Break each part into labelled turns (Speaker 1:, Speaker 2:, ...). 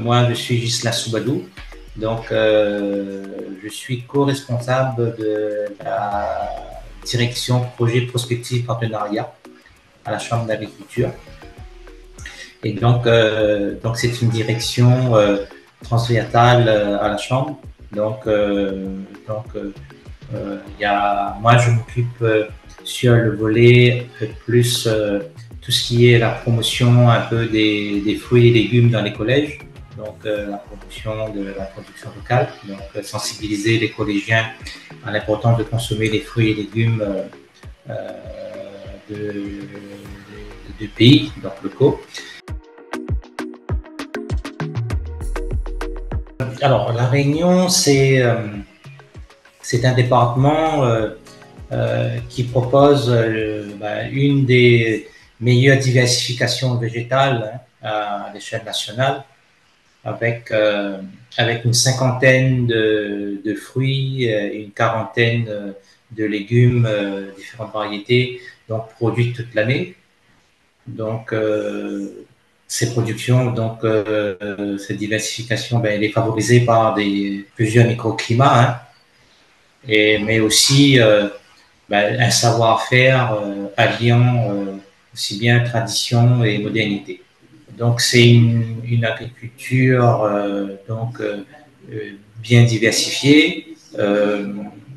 Speaker 1: Moi, je suis Ghislain Soubadou. Donc, je suis co-responsable de la direction projet prospective partenariat à la Chambre d'agriculture. Et donc c'est une direction transversale à la Chambre. Donc, moi, je m'occupe sur le volet plus tout ce qui est la promotion un peu des fruits et légumes dans les collèges. Donc, la promotion de la production locale. Donc, sensibiliser les collégiens à l'importance de consommer les fruits et légumes de pays, donc locaux. Alors, La Réunion, c'est un département qui propose une des meilleures diversifications végétales à l'échelle nationale, avec une cinquantaine de fruits et une quarantaine de légumes, différentes variétés, donc produits toute l'année. Donc, ces productions, cette diversification, elle est favorisée par plusieurs microclimats, mais aussi un savoir-faire alliant aussi bien tradition et modernité. Donc, c'est une agriculture bien diversifiée,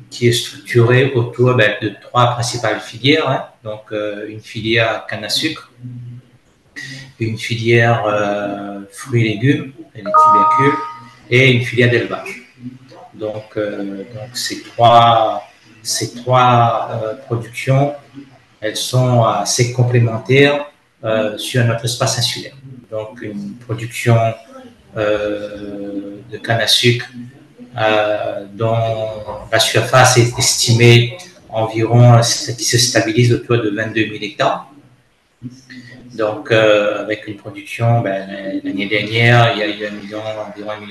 Speaker 1: qui est structurée autour de trois principales filières. Donc, une filière canne à sucre, une filière fruits et légumes, et les tubercules, et une filière d'élevage. Donc, ces trois productions, elles sont assez complémentaires sur notre espace insulaire. Donc, une production de canne à sucre dont la surface est estimée environ, qui se stabilise autour de 22 000 hectares. Donc, avec une production, l'année dernière, il y a eu environ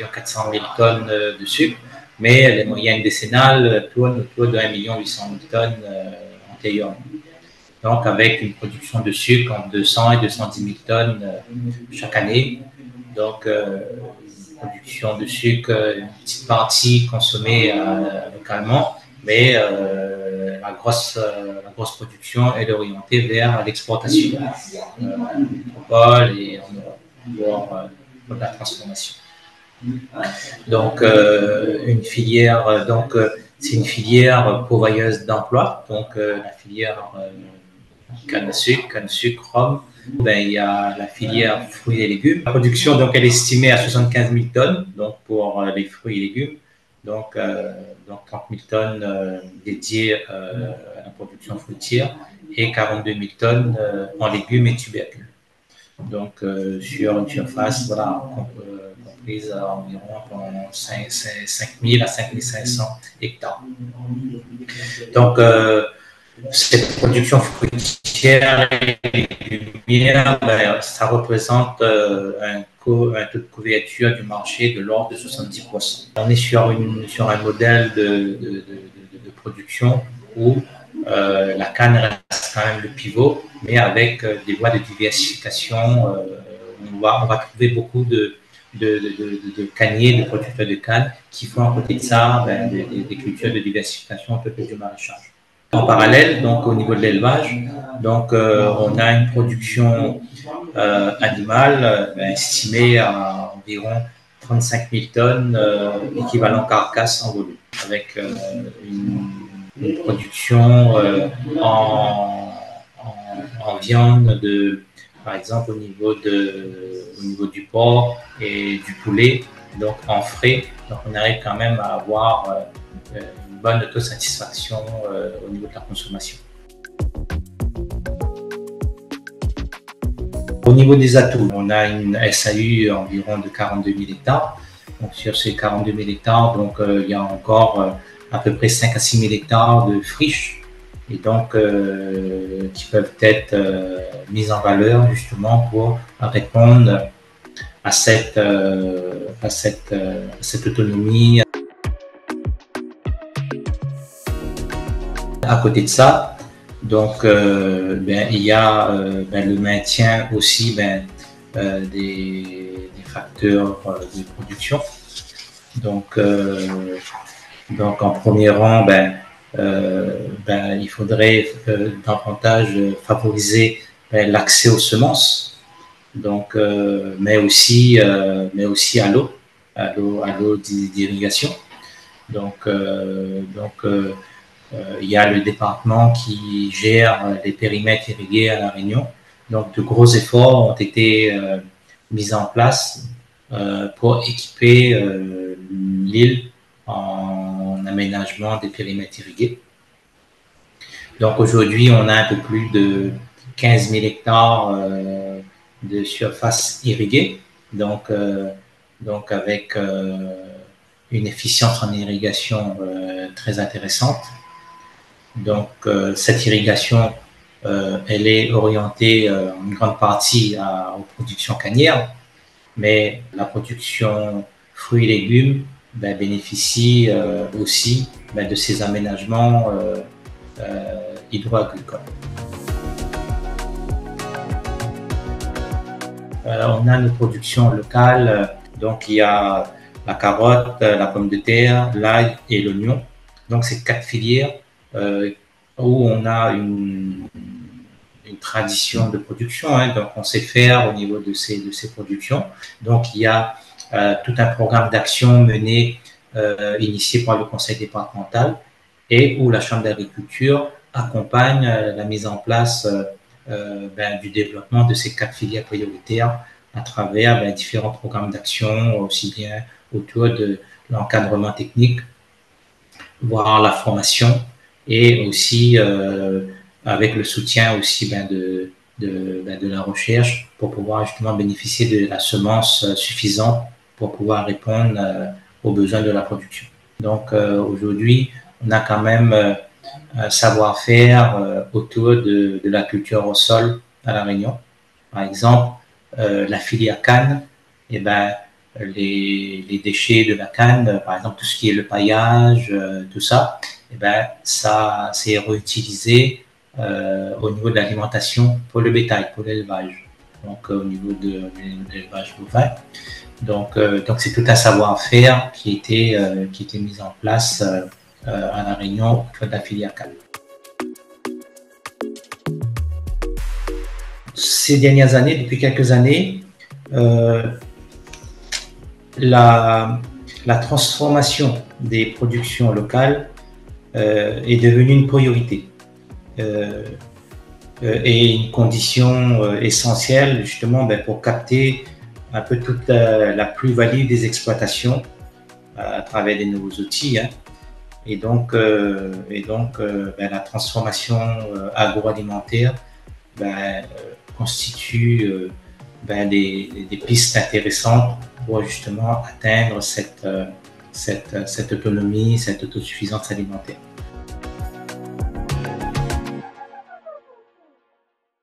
Speaker 1: 1 400 000 tonnes de sucre, mais les moyennes décennales tournent autour de 1 800 000 tonnes antérieurement. Donc, avec une production de sucre entre 200 et 210 000 tonnes chaque année. Donc, une production de sucre, une petite partie consommée localement, mais la grosse production est orientée vers l'exportation en métropole et en Europe pour la transformation. Donc, une filière, c'est une filière pourvoyeuse d'emplois. Donc, la filière canne à sucre, rhum. Il y a la filière fruits et légumes. La production, donc, elle est estimée à 75 000 tonnes, donc pour les fruits et légumes. Donc 30 000 tonnes dédiées à la production fruitière et 42 000 tonnes en légumes et tubercules. Donc, sur une surface, comprise à environ 5 000 à 5 500 hectares. Donc, cette production fruitière et légumière, ça représente un taux de couverture du marché de l'ordre de 70%. On est sur un modèle de production où la canne reste quand même le pivot, mais avec des voies de diversification. On va trouver beaucoup de canniers, de producteurs de canne qui font à côté de ça des cultures de diversification, peut-être du maraîchage. En parallèle, donc au niveau de l'élevage, donc on a une production animale estimée à environ 35 000 tonnes équivalent carcasse en volume, avec une production en viande par exemple au niveau du porc et du poulet, donc en frais. Donc on arrive quand même à avoir une bonne autosatisfaction au niveau de la consommation. Au niveau des atouts, on a une SAU environ de 42 000 hectares. Donc sur ces 42 000 hectares, donc, il y a encore à peu près 5 à 6 000 hectares de friches, et donc qui peuvent être mises en valeur justement pour répondre à cette autonomie. À côté de ça, donc il y a le maintien aussi des facteurs de production. Donc en premier rang, il faudrait davantage favoriser l'accès aux semences, donc, mais aussi à l'eau, d'irrigation. Donc, il y a le département qui gère les périmètres irrigués à La Réunion. Donc, de gros efforts ont été mis en place pour équiper l'île en aménagement des périmètres irrigués. Donc, aujourd'hui, on a un peu plus de 15 000 hectares de surface irriguée. Donc avec une efficience en irrigation très intéressante. Donc, cette irrigation, elle est orientée en grande partie aux productions cannières, mais la production fruits et légumes bénéficie aussi de ces aménagements hydro-agricoles. On a nos productions locales, donc il y a la carotte, la pomme de terre, l'ail et l'oignon. Donc, c'est 4 filières où on a une tradition de production, donc on sait faire au niveau de ces productions. Donc, il y a tout un programme d'action mené, initié par le conseil départemental et où la Chambre d'agriculture accompagne la mise en place du développement de ces 4 filières prioritaires à travers différents programmes d'action, aussi bien autour de l'encadrement technique, voire la formation, et aussi avec le soutien aussi de la recherche pour pouvoir justement bénéficier de la semence suffisante pour pouvoir répondre aux besoins de la production. Donc aujourd'hui, on a quand même un savoir-faire autour de la culture au sol à La Réunion. Par exemple, la filière canne, les déchets de la canne, par exemple tout ce qui est le paillage, tout ça, ça c'est réutilisé au niveau de l'alimentation pour le bétail, pour l'élevage, donc au niveau de l'élevage bovin. Donc c'est tout un savoir-faire qui était mis en place à La Réunion autour de la filière canne. Ces dernières années, depuis quelques années, la transformation des productions locales est devenue une priorité et une condition essentielle justement pour capter un peu toute la plus-value des exploitations à travers des nouveaux outils. Et donc la transformation agroalimentaire constitue des pistes intéressantes pour justement atteindre cette autonomie, cette autosuffisance alimentaire.